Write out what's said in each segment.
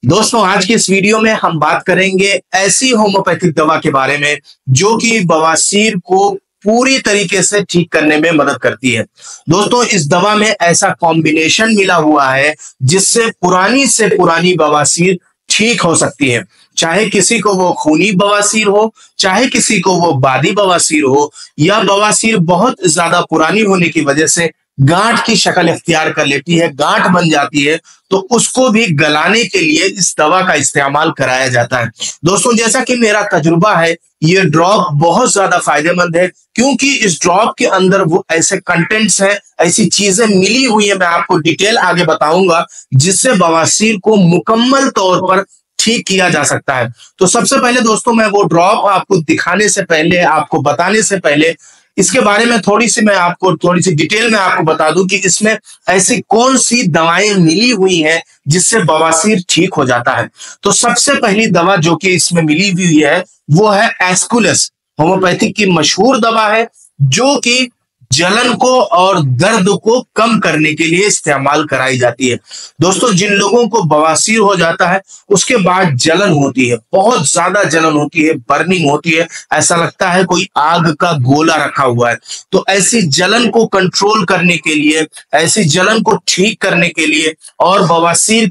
दोस्तों, आज की इस वीडियो में हम बात करेंगे ऐसी होम्योपैथिक दवा के बारे में जो कि बवासीर को पूरी तरीके से ठीक करने में मदद करती है। दोस्तों, इस दवा में ऐसा कॉम्बिनेशन मिला हुआ है जिससे पुरानी से पुरानी बवासीर ठीक हो सकती है। चाहे किसी को वो खूनी बवासीर हो, चाहे किसी को वो बादी बवासीर हो, या बवासीर बहुत ज्यादा पुरानी होने की वजह से गांठ की शक्ल इख्तियार कर लेती है, गांठ बन जाती है, तो उसको भी गलाने के लिए इस दवा का इस्तेमाल कराया जाता है। दोस्तों, जैसा कि मेरा तजुर्बा है, ये ड्रॉप बहुत ज्यादा फायदेमंद है क्योंकि इस ड्रॉप के अंदर वो ऐसे कंटेंट्स हैं, ऐसी चीजें मिली हुई है, मैं आपको डिटेल आगे बताऊंगा, जिससे बवासीर को मुकम्मल तौर पर ठीक किया जा सकता है। तो सबसे पहले दोस्तों, मैं वो ड्रॉप आपको दिखाने से पहले, आपको बताने से पहले, इसके बारे में थोड़ी सी डिटेल में आपको बता दूं कि इसमें ऐसी कौन सी दवाएं मिली हुई हैं जिससे बवासीर ठीक हो जाता है। तो सबसे पहली दवा जो कि इसमें मिली हुई है वो है एस्कुलस। होम्योपैथिक की मशहूर दवा है जो कि जलन को और दर्द को कम करने के लिए इस्तेमाल कराई जाती है। दोस्तों, जिन लोगों को बवासीर हो जाता है उसके बाद जलन होती है, बहुत ज्यादा जलन होती है, बर्निंग होती है, ऐसा लगता है कोई आग का गोला रखा हुआ है। तो ऐसी जलन को कंट्रोल करने के लिए, ऐसी जलन को ठीक करने के लिए और बवासीर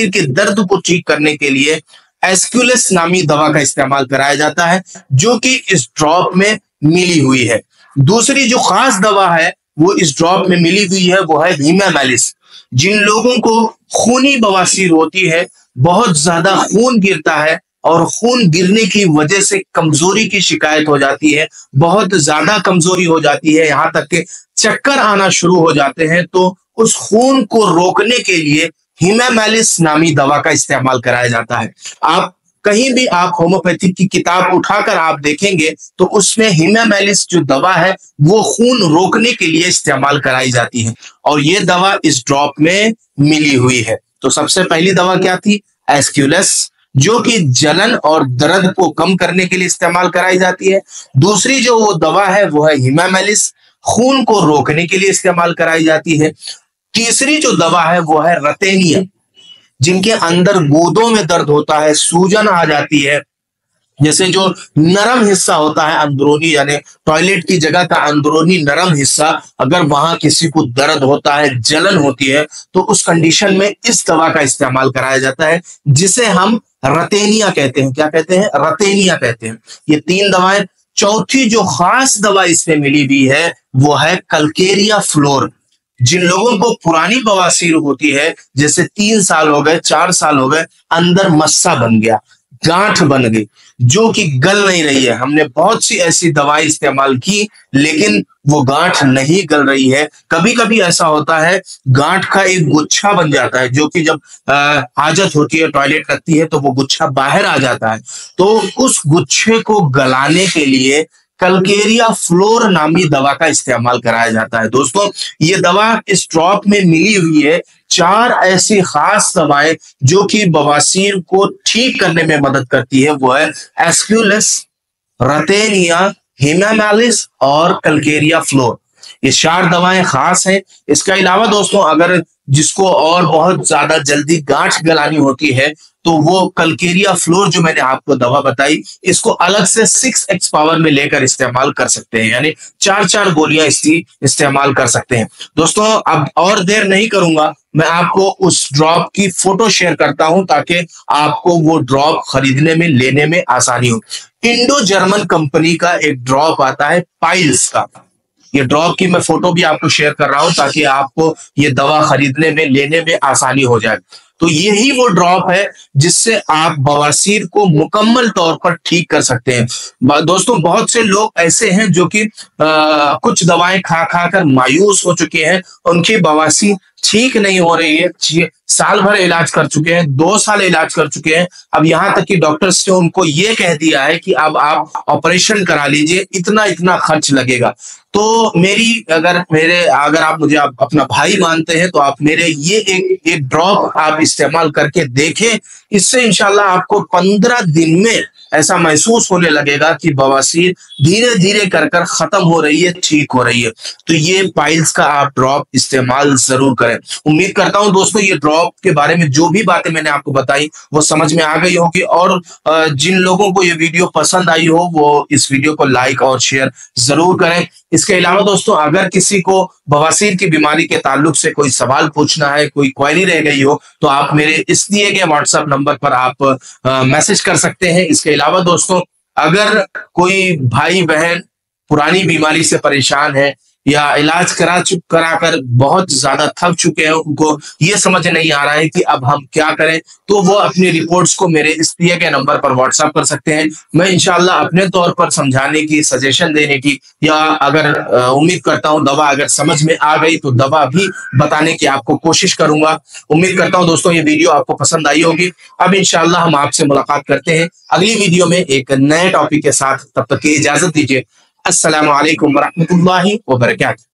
के दर्द को ठीक करने के लिए एस्कुलस नामी दवा का इस्तेमाल कराया जाता है जो कि इस ड्रॉप में मिली हुई है। दूसरी जो खास दवा है वो इस ड्रॉप में मिली हुई है वो है हीमामेलिस। जिन लोगों को खूनी बवासीर होती है, बहुत ज्यादा खून गिरता है और खून गिरने की वजह से कमजोरी की शिकायत हो जाती है, बहुत ज्यादा कमजोरी हो जाती है, यहां तक के चक्कर आना शुरू हो जाते हैं, तो उस खून को रोकने के लिए हीमामेलिस नामी दवा का इस्तेमाल कराया जाता है। आप कहीं भी आप होम्योपैथिक की किताब उठाकर आप देखेंगे तो उसमें हीमामेलिस जो दवा है वो खून रोकने के लिए इस्तेमाल कराई जाती है और ये दवा इस ड्रॉप में मिली हुई है। तो सबसे पहली दवा क्या थी? एस्कुलस, जो कि जलन और दर्द को कम करने के लिए इस्तेमाल कराई जाती है। दूसरी जो वो दवा है वो है हीमामेलिस, खून को रोकने के लिए इस्तेमाल कराई जाती है। तीसरी जो दवा है वो है रतेनिया, जिनके अंदर गोदों में दर्द होता है, सूजन आ जाती है, जैसे जो नरम हिस्सा होता है अंदरूनी, यानी टॉयलेट की जगह का अंदरूनी नरम हिस्सा, अगर वहां किसी को दर्द होता है, जलन होती है, तो उस कंडीशन में इस दवा का इस्तेमाल कराया जाता है जिसे हम रतेनिया कहते हैं। क्या कहते हैं? रतेनिया कहते हैं। ये तीन दवाएं। चौथी जो खास दवा इसमें मिली हुई है वो है कल्केरिया फ्लोर। जिन लोगों को पुरानी बवासीर होती है, जैसे 3 साल हो गए, 4 साल हो गए, अंदर मस्सा बन गया, गांठ बन गई जो कि गल नहीं रही है, हमने बहुत सी ऐसी दवाएं इस्तेमाल की लेकिन वो गांठ नहीं गल रही है। कभी कभी ऐसा होता है गांठ का एक गुच्छा बन जाता है, जो कि जब हाजत होती है, टॉयलेट लगती है, तो वो गुच्छा बाहर आ जाता है। तो उस गुच्छे को गलाने के लिए कल्केरिया फ्लोर नामी दवा का इस्तेमाल कराया जाता है। दोस्तों, ये दवा इस ड्रॉप में मिली हुई है। 4 ऐसी खास दवाएं जो कि बवासीर को ठीक करने में मदद करती है वो है एस्कुलस, रतेनिया, हीमामेलिस और कल्केरिया फ्लोर। ये 4 दवाएं खास हैं। इसके अलावा दोस्तों, अगर जिसको और बहुत ज्यादा जल्दी गांठ गलानी होती है तो वो कल्केरिया फ्लोर जो मैंने आपको दवा बताई, इसको अलग से 6x पावर में लेकर इस्तेमाल कर सकते हैं, यानी 4-4 गोलियां इसकी इस्तेमाल कर सकते हैं। दोस्तों, अब और देर नहीं करूंगा, मैं आपको उस ड्रॉप की फोटो शेयर करता हूं ताकि आपको वो ड्रॉप खरीदने में, लेने में आसानी हो। इंडो जर्मन कंपनी का एक ड्रॉप आता है पाइल्स का। ये ड्रॉप की मैं फोटो भी आपको शेयर कर रहा हूं ताकि आपको ये दवा खरीदने में, लेने में आसानी हो जाए। तो यही वो ड्रॉप है जिससे आप बवासीर को मुकम्मल तौर पर ठीक कर सकते हैं। दोस्तों, बहुत से लोग ऐसे हैं जो कि कुछ दवाएं खा खा कर मायूस हो चुके हैं, उनकी बवासीर ठीक नहीं हो रही है, साल भर इलाज कर चुके हैं, 2 साल इलाज कर चुके हैं, अब यहाँ तक कि डॉक्टर्स ने उनको ये कह दिया है कि अब आप ऑपरेशन करा लीजिए, इतना इतना खर्च लगेगा। तो अगर आप मुझे अपना भाई मानते हैं तो आप मेरे ये एक ड्रॉप आप इस्तेमाल करके देखें। इससे इंशाल्लाह आपको 15 दिन में ऐसा महसूस होने लगेगा कि बवासीर धीरे धीरे कर कर खत्म हो रही है, ठीक हो रही है। तो ये पाइल्स का आप ड्रॉप इस्तेमाल जरूर करें। उम्मीद करता हूं दोस्तों ये ड्रॉप के बारे में जो भी बातें मैंने आपको बताई वो समझ में आ गई होगी, और जिन लोगों को ये वीडियो पसंद आई हो वो इस वीडियो को लाइक और शेयर जरूर करें। इसके अलावा दोस्तों अगर किसी को बवासीर की बीमारी के ताल्लुक से कोई सवाल पूछना है, कोई क्वेरी रह गई हो, तो आप मेरे इस दिए गए व्हाट्सएप नंबर पर आप मैसेज कर सकते हैं। इसके अलावा दोस्तों अगर कोई भाई बहन पुरानी बीमारी से परेशान है या इलाज कराकर बहुत ज्यादा थक चुके हैं, उनको ये समझ नहीं आ रहा है कि अब हम क्या करें, तो वो अपनी रिपोर्ट्स को मेरे इस दिए गए नंबर पर व्हाट्सएप कर सकते हैं। मैं इंशाल्लाह अपने तौर पर समझाने की, सजेशन देने की, या अगर उम्मीद करता हूं दवा अगर समझ में आ गई तो दवा भी बताने की आपको कोशिश करूंगा। उम्मीद करता हूं दोस्तों ये वीडियो आपको पसंद आई होगी। अब इंशाल्लाह हम आपसे मुलाकात करते हैं अगली वीडियो में एक नए टॉपिक के साथ। तब तक की इजाजत दीजिए। अस्सलामु अलैकुम वरहमतुल्लाहि वबरकातुहू।